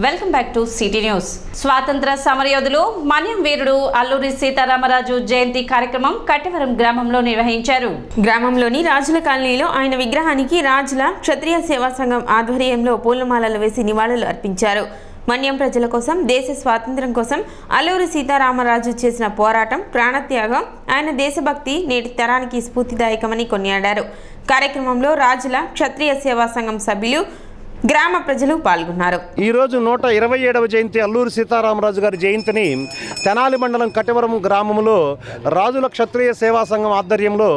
Welcome back to city news. స్వాతంత్ర సమరయోధులు మన్యం వీరుడు అల్లూరి సీతారామరాజు జయంతి కార్యక్రమం కట్టవరం గ్రామంలో నిర్వహించారు. గ్రామంలోని రాజుల కాలనీలో ఆయన విగ్రహానికి రాజుల క్షత్రియ సేవా సంఘం ఆధ్వర్యంలో పూలమాలలు వేసి నివాళులు అర్పించారు. మన్యం ప్రజల కోసం, దేశ స్వాతంత్ర్యం కోసం అల్లూరి సీతారామరాజు చేసిన పోరాటం, ప్రాణత్యాగం, ఆయన దేశభక్తి నేటి తరానికి స్ఫూర్తిదాయకమని కొనియాడారు. కార్యక్రమంలో రాజుల క్షత్రియ సేవా సంఘం సభ్యులు, గ్రామ ప్రజలు పాల్గొన్నారు. ఈ రోజు 127వ జయంతి అల్లూరి సీతారామరాజు గారి జయంతిని తెనాలి మండలం కట్టవరం గ్రామంలో రాజుల క్షత్రియ సేవా సంఘం ఆధ్వర్యంలో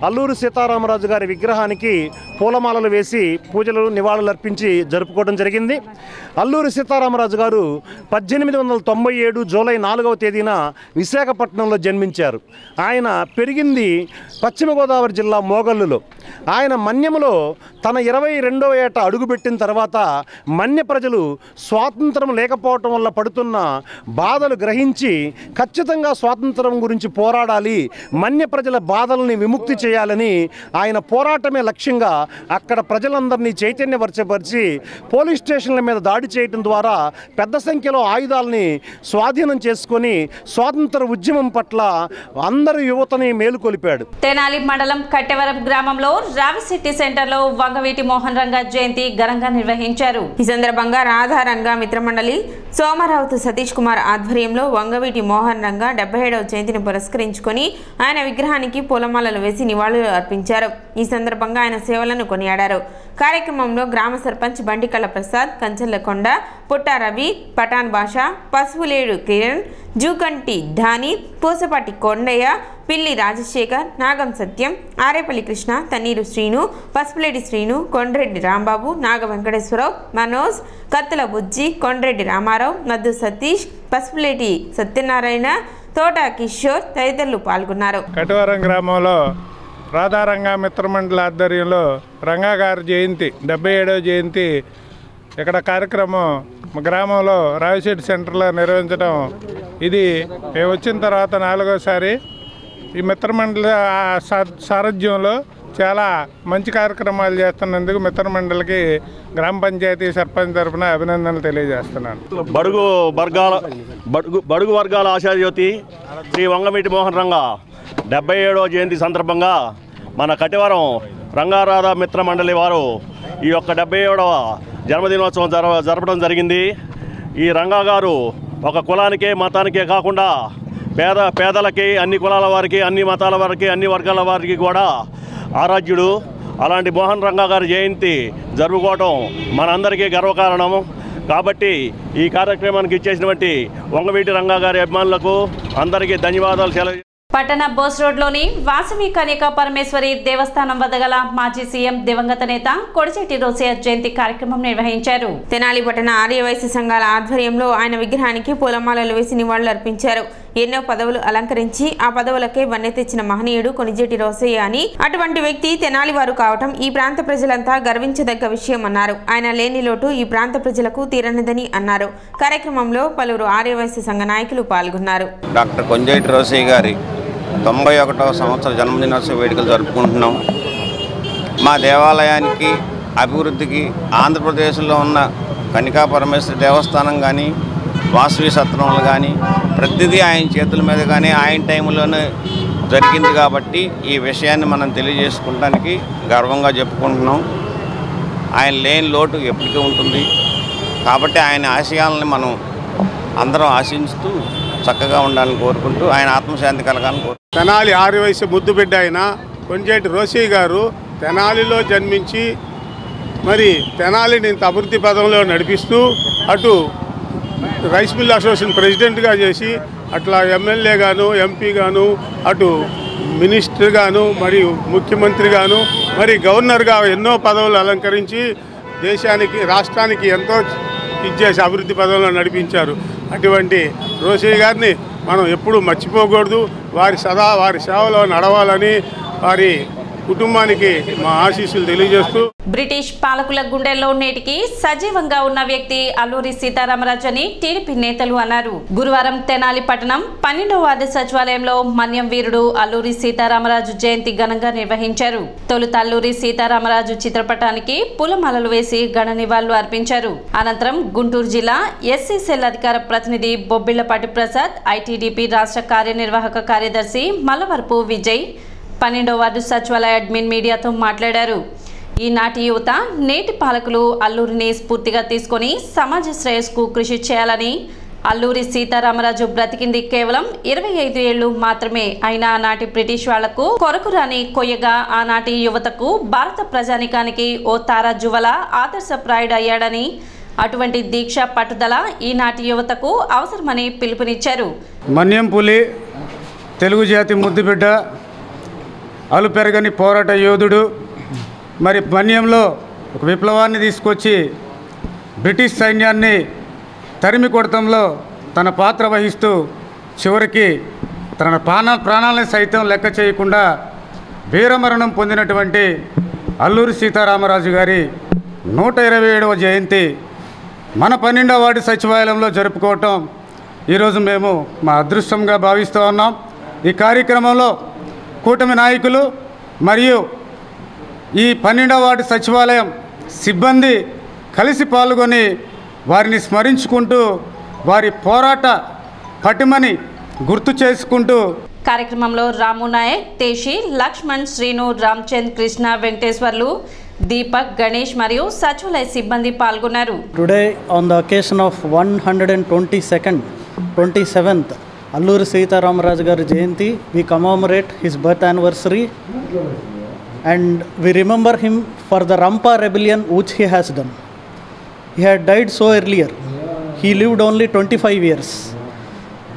అల్లూరి సీతారామరాజు గారి విగ్రహానికి పూలమాలలు వేసి పూజలు నివాళులు అర్పించి జరుపుకోవడం జరిగింది. అల్లూరి సీతారామరాజు గారు 1897 జూలై 4వ తేదీన విశాఖపట్నంలో జన్మించారు. ఆయన పెరిగింది పశ్చిమ గోదావరి జిల్లా మోగల్లులో. ఆయన మన్యములో తన 22వ ఏట అడుగుపెట్టిన తర్వాత మన్య ప్రజలు స్వాతంత్రం లేకపోవటం వల్ల పడుతున్న బాధలు గ్రహించి ఖచ్చితంగా స్వాతంత్రం గురించి పోరాడాలి, మన్య ప్రజల బాధల్ని విముక్తి చేయాలని ఆయన పోరాటమే లక్ష్యంగా అక్కడ ప్రజలందరినీ చైతన్యపరచపరిచి పోలీస్ స్టేషన్ల మీద దాడి చేయడం ద్వారా పెద్ద సంఖ్యలో ఆయుధాలని స్వాధీనం చేసుకొని స్వాతంత్ర ఉద్యమం పట్ల అందరి యువతని మేలుకొలిపాడు. తెనాలి మండలం కట్టవరం గ్రామంలో రావిశెట్టి సెంటర్లో వంగవీటి మోహన్ రంగా జయంతి ఘనంగా నిర్వహించారు. ఈ సందర్భంగా రాధా రంగా మిత్రమండలి సోమరావుతు సతీష్ కుమార్ ఆధ్వర్యంలో వంగవీటి మోహన్ రంగా 77వ జయంతిని పురస్కరించుకొని ఆయన విగ్రహానికి పూలమాలలు వేసి నివాళులు అర్పించారు. ఈ సందర్భంగా ఆయన సేవలను కొనియాడారు. కార్యక్రమంలో గ్రామ సర్పంచ్ బండికళ్ళ ప్రసాద్, కంచర్లకొండ, పుట్ట రవి, పఠాన్ భాష, పసుపులేడు కిరణ్, జూకంటి ధాని, పూసపాటి కొండయ్య, పిల్లి రాజశేఖర్, నాగం సత్యం, ఆరేపల్లి కృష్ణ, తన్నీరు శ్రీను, పసుపులేటి శ్రీను, కొండ్రెడ్డి రాంబాబు, నాగ వెంకటేశ్వరరావు, మనోజ్, కత్తుల బుజ్జి, కొండ్రెడ్డి రామారావు, మద్దు సతీష్, పసుపులేటి సత్యనారాయణ, తోట కిషోర్ తదితరులు పాల్గొన్నారు. కట్టవరం గ్రామంలో రాధారంగా మిత్రమండలి ఆధ్వర్యంలో రంగా గారి జయంతి 77వ జయంతి ఇక్కడ కార్యక్రమం గ్రామంలో రావిశెట్టి సెంటర్లో నిర్వహించడం, ఇది వచ్చిన తర్వాత 4వసారి. ఈ మిత్రమండలి సారథ్యంలో చాలా మంచి కార్యక్రమాలు చేస్తున్నందుకు మిత్రమండలికి గ్రామ పంచాయతీ సర్పంచ్ తరఫున అభినందనలు తెలియజేస్తున్నాను. బడుగు వర్గాల ఆశాజ్యోతి శ్రీ వంగవీటి మోహన్ రంగా 77వ జయంతి సందర్భంగా మన కట్టవరం రంగారాధా మిత్ర మండలి వారు ఈ యొక్క 77వ జన్మదినోత్సవం జరపడం జరిగింది. ఈ రంగా గారు ఒక కులానికే మతానికే కాకుండా పేదలకి, అన్ని కులాల వారికి, అన్ని మతాల వారికి, అన్ని వర్గాల వారికి కూడా ఆరాధ్యుడు. అలాంటి మోహన్ రంగా గారి జయంతి జరుపుకోవటం మనందరికీ గర్వకారణము. కాబట్టి ఈ కార్యక్రమానికి ఇచ్చేసినటువంటి వంగవీటి రంగా గారి అభిమానులకు అందరికీ ధన్యవాదాలు సెలవు. పట్టణ బోస్ రోడ్లోని వాసవి కన్యకా పరమేశ్వరి దేవస్థానం వద్ద గల మాజీ సీఎం దివంగత నేత కొడిచెట్టి రోసయ్య జయంతి కార్యక్రమం నిర్వహించారు. తెనాలి పట్టణ ఆర్యవైశ్య సంఘాల ఆధ్వర్యంలో ఆయన విగ్రహానికి పూలమాలలు వేసి నివాళులు అర్పించారు. ఎన్నో పదవులు అలంకరించి ఆ పదవులకే వన్నె తెచ్చిన మహనీయుడు కొణిజెట్టి రోసయ్య అని, అటువంటి వ్యక్తి తెనాలి వారు కావటం ఈ ప్రాంత ప్రజలంతా గర్వించదగ్గ విషయం అన్నారు. ఆయన లేని లోటు ఈ ప్రాంత ప్రజలకు తీరనిదని అన్నారు. కార్యక్రమంలో పలువురు ఆర్యవైశ్య సంఘ నాయకులు పాల్గొన్నారు. డాక్టర్ కొణిజెట్టి రోసయ్య గారి 91వ సంవత్సర జన్మదినోత్సవ వేడుకలు జరుపుకుంటున్నాం. మా దేవాలయానికి అభివృద్ధికి ఆంధ్రప్రదేశ్లో ఉన్న కన్యకా పరమేశ్వరి దేవస్థానం కానీ, వాసవి సత్రంలు కానీ ప్రతిదీ ఆయన చేతుల మీద కానీ ఆయన టైంలోనే జరిగింది. కాబట్టి ఈ విషయాన్ని మనం తెలియజేసుకోవడానికి గర్వంగా చెప్పుకుంటున్నాం. ఆయన లేని లోటు ఎప్పటికీ ఉంటుంది. కాబట్టి ఆయన ఆశయాలని మనం అందరం ఆశిస్తూ చక్కగా ఉండాలని కోరుకుంటూ ఆయన ఆత్మశాంతి కలగాలని కోరుకుంటున్నాం. తెనాలి ఆర్యవైశ్య ముద్దుబిడ్డ అయిన కొణిజెట్టి రోసయ్య గారు తెనాలిలో జన్మించి మరి తెనాలిని ఇంత అభివృద్ధి పదంలో నడిపిస్తూ అటు రైస్ మిల్ అసోసియేషన్ ప్రెసిడెంట్గా చేసి, అట్లా ఎమ్మెల్యేగాను, ఎంపీగాను, అటు మినిస్టర్గాను, మరియు ముఖ్యమంత్రిగాను, మరి గవర్నర్గా ఎన్నో పదవులు అలంకరించి దేశానికి, రాష్ట్రానికి ఎంతో ఇచ్చేసి అభివృద్ధి పదంలో నడిపించారు. అటువంటి రోసయ్య గారిని మనం ఎప్పుడూ మర్చిపోకూడదు. వారి సేవలో నడవాలని, వారి కుటుంబానికి మా ఆశీస్సులు తెలియజేస్తూ బ్రిటిష్ పాలకుల గుండెల్లో నేటికి సజీవంగా ఉన్న వ్యక్తి అల్లూరి సీతారామరాజు అని టీడీపీ నేతలు అన్నారు. గురువారం తెనాలి పట్టణం 12వ వార్డు సచివాలయంలో మన్యం వీరుడు అల్లూరి సీతారామరాజు జయంతి ఘనంగా నిర్వహించారు. తొలుత అల్లూరి సీతారామరాజు చిత్రపటానికి పూలమాలలు వేసి ఘన నివాళులు అర్పించారు. అనంతరం గుంటూరు జిల్లా ఎస్సీ సెల్ అధికార ప్రతినిధి బొబ్బిళ్లపాటి ప్రసాద్, ఐటీడీపీ రాష్ట్ర కార్యనిర్వాహక కార్యదర్శి మల్లవరపు విజయ్ 12వ వార్డు సచివాలయ అడ్మిన్ మీడియాతో మాట్లాడారు. ఈనాటి యువత నేటి పాలకులు అల్లూరిని స్ఫూర్తిగా తీసుకొని సమాజ శ్రేయస్కు కృషి చేయాలని, అల్లూరి సీతారామరాజు బ్రతికింది కేవలం 25 ఏళ్లు మాత్రమే అయినా ఆనాటి బ్రిటిష్ వాళ్లకు కొరకురాని కొయ్యగా ఆనాటి యువతకు భారత ప్రజానికానికి ఓ తారా జువల ఆదర్శప్రాయుడు అయ్యాడని, అటువంటి దీక్ష పట్టుదల ఈనాటి యువతకు అవసరమని పిలుపునిచ్చారు. మన్యం పులి తెలుగు జాతి ముద్దుబిడ్డ, అలుపెరగని పోరాట యోధుడు. మరి మన్యంలో ఒక విప్లవాన్ని తీసుకొచ్చి బ్రిటిష్ సైన్యాన్ని తరిమి కొడతంలో తన పాత్ర వహిస్తూ చివరికి తన ప్రాణాలను సైతం లెక్క చేయకుండా వీరమరణం పొందినటువంటి అల్లూరి సీతారామరాజు గారి 127వ జయంతి మన 12వ వార్డు సచివాలయంలో జరుపుకోవటం ఈరోజు మేము మా అదృష్టంగా భావిస్తూ ఉన్నాం. ఈ కార్యక్రమంలో కూటమి నాయకులు మరియు ఈ 12వ వార్డు సచివాలయం సిబ్బంది కలిసి పాల్గొని వారిని స్మరించుకుంటూ వారి పోరాట పటిమని గుర్తు చేసుకుంటూ కార్యక్రమంలో రాము నాయక్, తేషి, లక్ష్మణ్, శ్రీను, రామ్చంద్, కృష్ణ, వెంకటేశ్వర్లు, దీపక్, గణేష్ మరియు సచివాలయ సిబ్బంది పాల్గొన్నారు. Today on the occasion of 127th Alluri Sitaramraj Garu Jayanti, we commemorate his birth anniversary and we remember him for the Rampa rebellion which he has done. He had died so earlier. He lived only 25 years.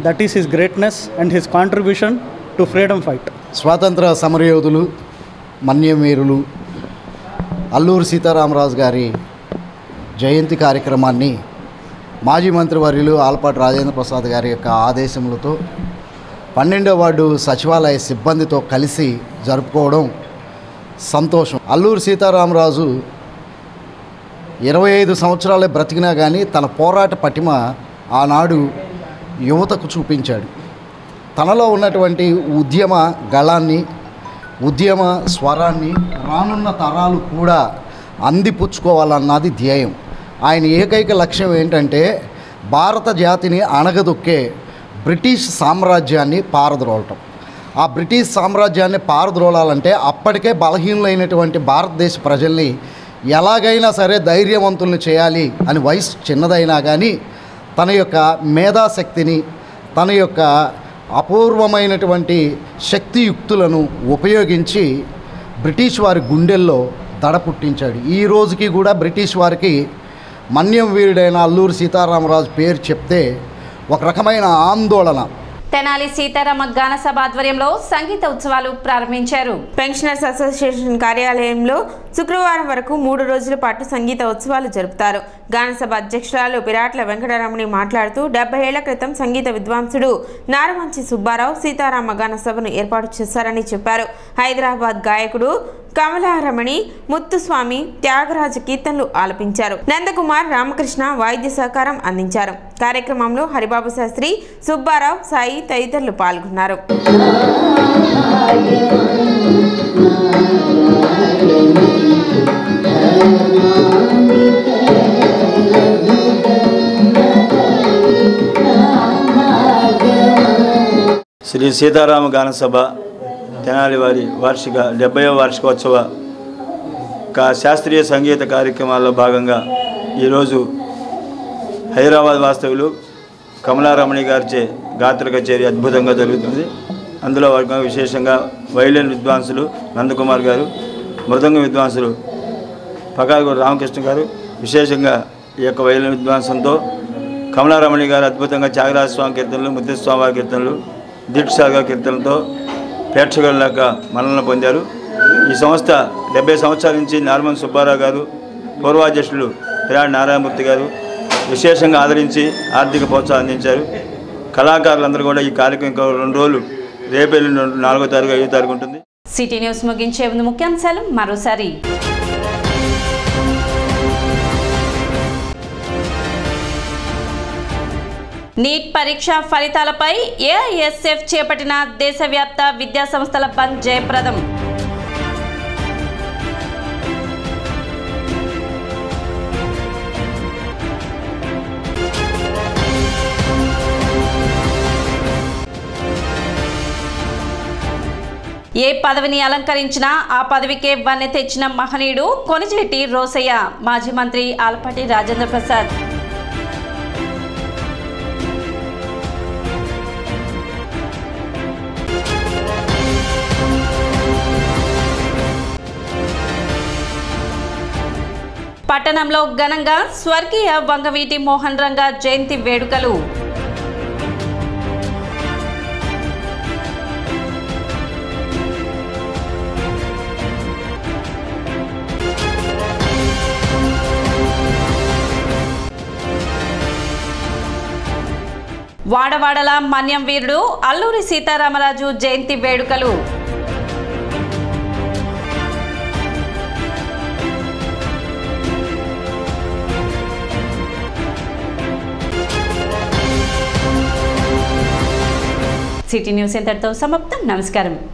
That is his greatness and his contribution to freedom fight. స్వాతంత్ర సమరయోధులు, మన్యవీరులు అల్లూరి సీతారామరాజు గారి జయంతి కార్యక్రమాన్ని మాజీ మంత్రివర్యులు ఆలపాటి రాజేంద్ర ప్రసాద్ గారి యొక్క ఆదేశములతో 12వ ward సచివాలయ సిబ్బందితో కలిసి జరుపుకోవడం సంతోషం. అల్లూరి సీతారామరాజు 25 సంవత్సరాలే బ్రతికినా కానీ తన పోరాట పటిమ ఆనాడు యువతకు చూపించాడు. తనలో ఉన్నటువంటి ఉద్యమ గళాన్ని, ఉద్యమ స్వరాన్ని రానున్న తరాలు కూడా అందిపుచ్చుకోవాలన్నది ధ్యేయం. ఆయన ఏకైక లక్ష్యం ఏంటంటే భారత జాతిని అణగదొక్కే బ్రిటిష్ సామ్రాజ్యాన్ని పారద్రోలటం. ఆ బ్రిటిష్ సామ్రాజ్యాన్ని పారద్రోలాలంటే అప్పటికే బలహీనులైనటువంటి భారతదేశ ప్రజల్ని ఎలాగైనా సరే ధైర్యవంతుల్ని చేయాలి అని వయసు చిన్నదైనా కానీ తన యొక్క మేధాశక్తిని, తన యొక్క అపూర్వమైనటువంటి శక్తియుక్తులను ఉపయోగించి బ్రిటిష్ వారి గుండెల్లో దడ పుట్టించాడు. ఈ రోజుకి కూడా బ్రిటిష్ వారికి మన్యం వీరుడైన అల్లూరి సీతారామరాజు పేరు చెప్తే ఒక రకమైన ఆందోళన. తెనాలి సీతారామ గాన సభ ఆధ్వర్యంలో సంగీత ఉత్సవాలు ప్రారంభించారు. పెన్షనర్స్ అసోసియేషన్ కార్యాలయంలో శుక్రవారం వరకు 3 రోజుల పాటు సంగీత ఉత్సవాలు జరుపుతారు. గాన సభ అధ్యక్షురాలు పిరాట్ల వెంకటరమణి మాట్లాడుతూ 70 ఏళ్ల క్రితం సంగీత విద్వాంసుడు నారమంచి సుబ్బారావు సీతారామ గాన సభను ఏర్పాటు చేశారని చెప్పారు. హైదరాబాద్ గాయకుడు కమలారమణి, ముత్తుస్వామి, త్యాగరాజ కీర్తనలు ఆలపించారు. నందకుమార్, రామకృష్ణ వాయిద్య సహకారం అందించారు. కార్యక్రమంలో హరిబాబు శాస్త్రి, సుబ్బారావు, సాయి తదితరులు పాల్గొన్నారు. శ్రీ సీతారామ గాన సభ తెనాలి వారి వార్షిక 70వ వార్షికోత్సవ శాస్త్రీయ సంగీత కార్యక్రమాల్లో భాగంగా ఈరోజు హైదరాబాద్ వాస్తవ్యులు కమలారమణి గారిచే గాత్ర కచేరీ అద్భుతంగా జరుగుతుంది. అందులో విశేషంగా వైలిన్ విద్వాంసులు నందకుమార్ గారు, మృదంగ విద్వాంసులు పకాలగూడ రామకృష్ణ గారు విశేషంగా ఈ యొక్క వైలిన్ విద్వాంసంతో కమలారమణి గారు అద్భుతంగా త్యాగరాజ స్వామి కీర్తనలు, ముత్తుస్వామి వారి కీర్తనలు, దీక్షాగా కీర్తనలతో ప్రేక్షకుల మన్నన పొందారు. ఈ సంస్థ 70 సంవత్సరాల నుంచి నారమన్ సుబ్బారావు గారు, పూర్వాధ్యక్షులు పిరాడి నారాయణమూర్తి గారు విశేషంగా ఆదరించి ఆర్థిక ప్రోత్సాహం అందించారు. కళాకారులందరూ కూడా ఈ కార్యక్రమం 2 రోజులు రేపు 4వ తారీఖు 5వ తారీఖు ఉంటుంది. సిటీ న్యూస్ ముగించే ముందు ముఖ్యాంశాలు మరోసారి. నీట్ పరీక్ష ఫలితాలపై ఏఐఎస్ఎఫ్ చేపట్టిన దేశవ్యాప్త విద్యా సంస్థల బంద్ జయప్రదం. ఏ పదవిని అలంకరించినా ఆ పదవికే వన్నె తెచ్చిన మహనీయుడు కొణిజేటి రోసయ్య. మాజీ మంత్రి ఆలపాటి రాజేంద్ర ప్రసాద్. పట్టణంలో ఘనంగా స్వర్గీయ వంగవీటి మోహన్ రంగా జయంతి వేడుకలు. వాడవాడల మన్యం వీరుడు అల్లూరి సీతారామరాజు జయంతి వేడుకలు. సిటీ న్యూస్ ఇంతటితో సమాప్తం. నమస్కారం.